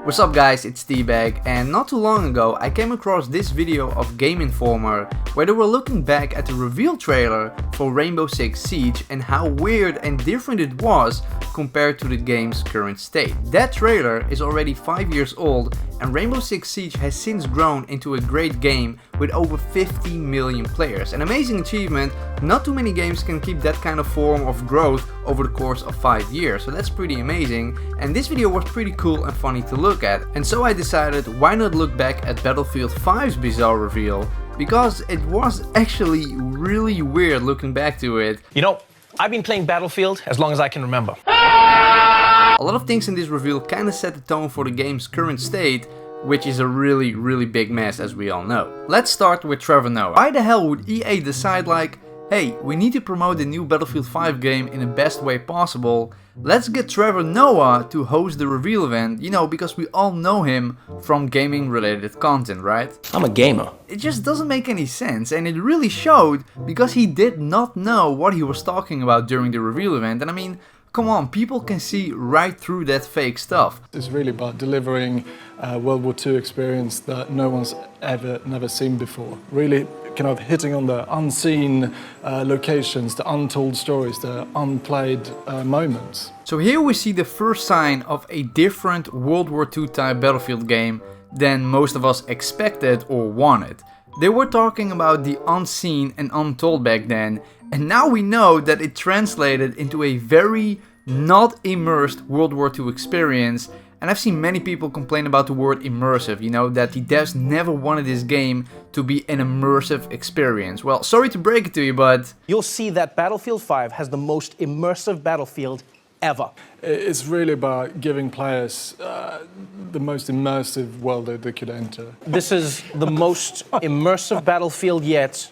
What's up guys, it's TBAG, and not too long ago I came across this video of Game Informer where they were looking back at the reveal trailer for Rainbow Six Siege and how weird and different it was compared to the game's current state. That trailer is already 5 years old and Rainbow Six Siege has since grown into a great game with over 50 million players. An amazing achievement. Not too many games can keep that kind of form of growth over the course of 5 years, so that's pretty amazing, and this video was pretty cool and funny to look at. And so I decided, why not look back at Battlefield 5's bizarre reveal, because it was actually really weird looking back to it. You know, I've been playing Battlefield as long as I can remember. A lot of things in this reveal kinda set the tone for the game's current state, which is a really big mess, as we all know. Let's start with Trevor Noah. Why the hell would EA decide like, hey, we need to promote the new Battlefield 5 game in the best way possible, let's get Trevor Noah to host the reveal event, you know, because we all know him from gaming related content, right? I'm a gamer. It just doesn't make any sense, and it really showed because he did not know what he was talking about during the reveal event. And I mean, come on, people can see right through that fake stuff. It's really about delivering a World War II experience that no one's never seen before. Really kind of hitting on the unseen locations, the untold stories, the unplayed moments. So here we see the first sign of a different World War II type Battlefield game than most of us expected or wanted. They were talking about the unseen and untold back then, and now we know that it translated into a very not immersed World War II experience. And I've seen many people complain about the word immersive, you know, that the devs never wanted this game to be an immersive experience. Well, sorry to break it to you, but You'll see that Battlefield 5 has the most immersive Battlefield ever. It's really about giving players the most immersive world that they could enter. This is the most immersive Battlefield yet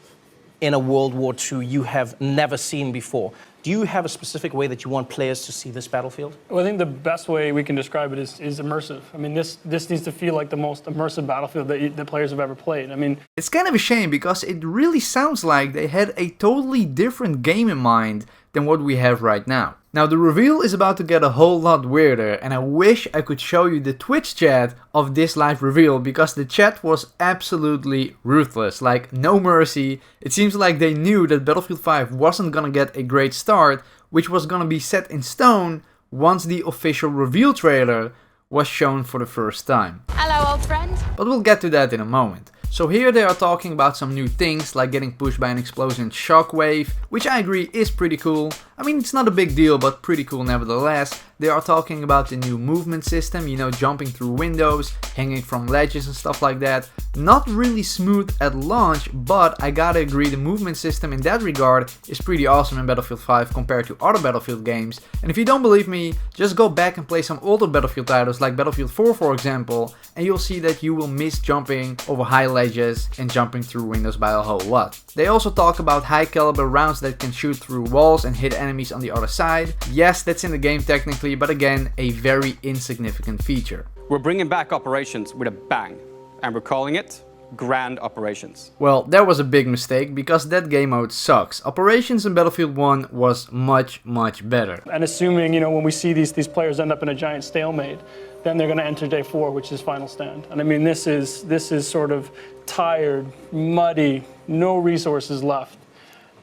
in a World War II you have never seen before. Do you have a specific way that you want players to see this Battlefield? Well, I think the best way we can describe it is immersive. I mean, this needs to feel like the most immersive Battlefield that players have ever played. I mean, it's kind of a shame because it really sounds like they had a totally different game in mind than what we have right now. Now the reveal is about to get a whole lot weirder, and I wish I could show you the Twitch chat of this live reveal because the chat was absolutely ruthless, like no mercy. It seems like they knew that Battlefield 5 wasn't gonna get a great start, which was gonna be set in stone once the official reveal trailer was shown for the first time. Hello, old friend. But we'll get to that in a moment. So here they are talking about some new things like getting pushed by an explosion shockwave, which I agree is pretty cool. I mean, it's not a big deal, but pretty cool nevertheless. They are talking about the new movement system, you know, jumping through windows, hanging from ledges and stuff like that. Not really smooth at launch, but I gotta agree the movement system in that regard is pretty awesome in Battlefield 5 compared to other Battlefield games. And if you don't believe me, just go back and play some older Battlefield titles like Battlefield 4 for example, and you'll see that you will miss jumping over high ledges and jumping through windows by a whole lot. They also talk about high caliber rounds that can shoot through walls and hit enemies on the other side. Yes, that's in the game technically, but again, a very insignificant feature. We're bringing back operations with a bang, and we're calling it Grand Operations. Well, that was a big mistake because that game mode sucks. Operations in Battlefield 1 was much better. and assuming, you know, when we see these players end up in a giant stalemate, then they're going to enter day 4, which is final stand. And I mean, this is sort of tired, muddy, no resources left.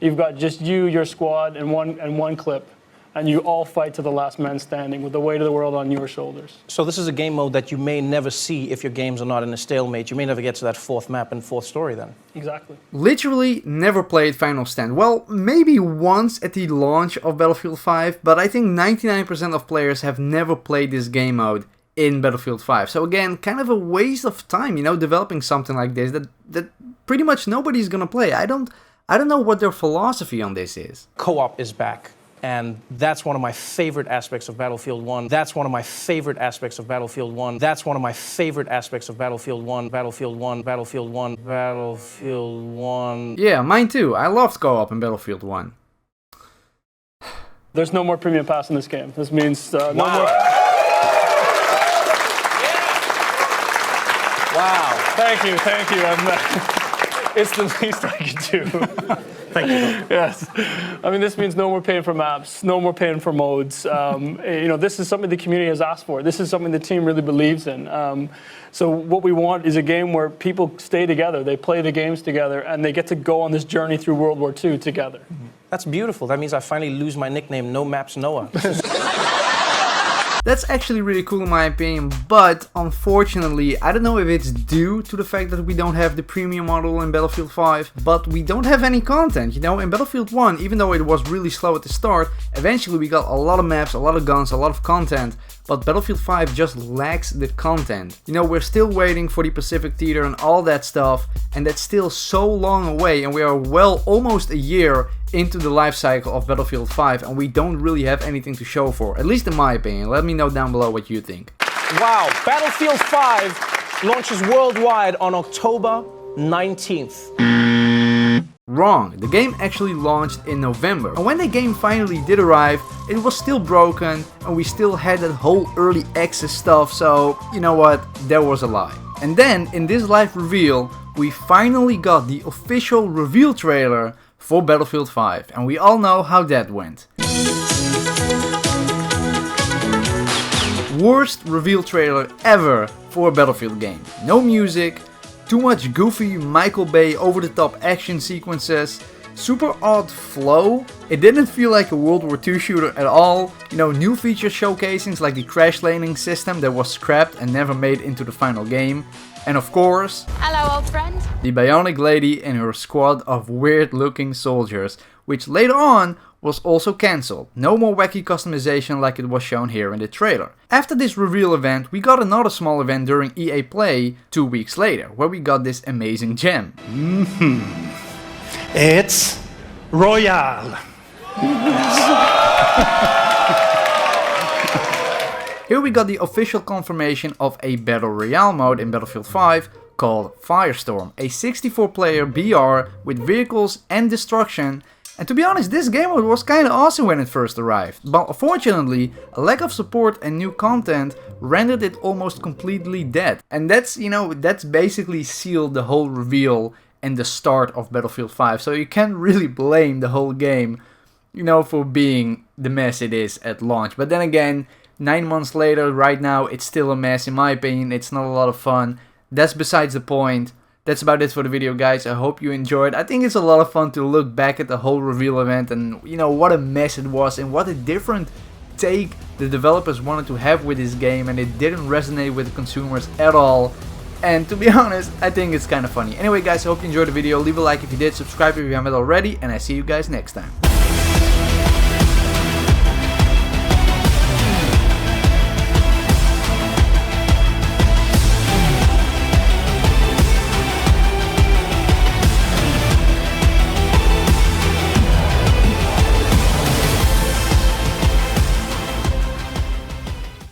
You've got just you, your squad, and one clip. And you all fight to the last man standing with the weight of the world on your shoulders. So this is a game mode that you may never see if your games are not in a stalemate. You may never get to that fourth map and fourth story then. Exactly. Literally never played Final Stand. Well, maybe once at the launch of Battlefield 5, but I think 99% of players have never played this game mode in Battlefield 5. So again, kind of a waste of time, you know, developing something like this that pretty much nobody's gonna play. I don't know what their philosophy on this is. Co-op is back. And that's one of my favorite aspects of Battlefield 1. That's one of my favorite aspects of Battlefield 1. That's one of my favorite aspects of Battlefield 1. Battlefield 1. Battlefield 1. Battlefield 1. Yeah, mine too. I loved co-op in Battlefield 1. There's no more premium pass in this game. This means no more. Wow. Thank you. It's the least I can do. Thank you. Yes. I mean, this means no more paying for maps, no more paying for modes. This is something the community has asked for. This is something the team really believes in. So what we want is a game where people stay together, they play the games together, and they get to go on this journey through World War II together. That's beautiful. That means I finally lose my nickname, No Maps Noah. That's actually really cool in my opinion, but unfortunately, I don't know if it's due to the fact that we don't have the premium model in Battlefield 5, but we don't have any content, you know. In Battlefield 1, even though it was really slow at the start, eventually we got a lot of maps, a lot of guns, a lot of content, but Battlefield 5 just lacks the content. You know, we're still waiting for the Pacific Theater and all that stuff, and that's still so long away, and we are well almost a year into the life cycle of Battlefield 5, and we don't really have anything to show for, at least in my opinion. Let me know down below what you think. Wow, Battlefield 5 launches worldwide on October 19th. Wrong, the game actually launched in November, and when the game finally did arrive, it was still broken and we still had that whole early access stuff, so you know what, that was a lie. And then in this live reveal, we finally got the official reveal trailer for Battlefield 5, and we all know how that went. Worst reveal trailer ever for a Battlefield game. No music, too much goofy Michael Bay over-the-top action sequences, super odd flow. It didn't feel like a World War II shooter at all. You know, new features showcasings like the crash landing system that was scrapped and never made into the final game. And of course, hello old friend, the Bionic Lady and her squad of weird looking soldiers, which later on was also cancelled. No more wacky customization like it was shown here in the trailer. After this reveal event, we got another small event during EA Play 2 weeks later, where we got this amazing gem. It's Royale. Here we got the official confirmation of a Battle Royale mode in Battlefield 5 called Firestorm, a 64-player BR with vehicles and destruction. And to be honest, this game mode was kinda awesome when it first arrived, but unfortunately, a lack of support and new content rendered it almost completely dead. And that's, that's basically sealed the whole reveal and the start of Battlefield 5, so you can't really blame the whole game, for being the mess it is at launch. But then again, 9 months later, right now, it's still a mess. In my opinion, it's not a lot of fun. That's besides the point. That's about it for the video, guys. I hope you enjoyed. I think it's a lot of fun to look back at the whole reveal event and, what a mess it was and what a different take the developers wanted to have with this game, and it didn't resonate with the consumers at all. And to be honest, I think it's kind of funny. Anyway, guys, I hope you enjoyed the video. Leave a like if you did, subscribe if you haven't already, and I see you guys next time.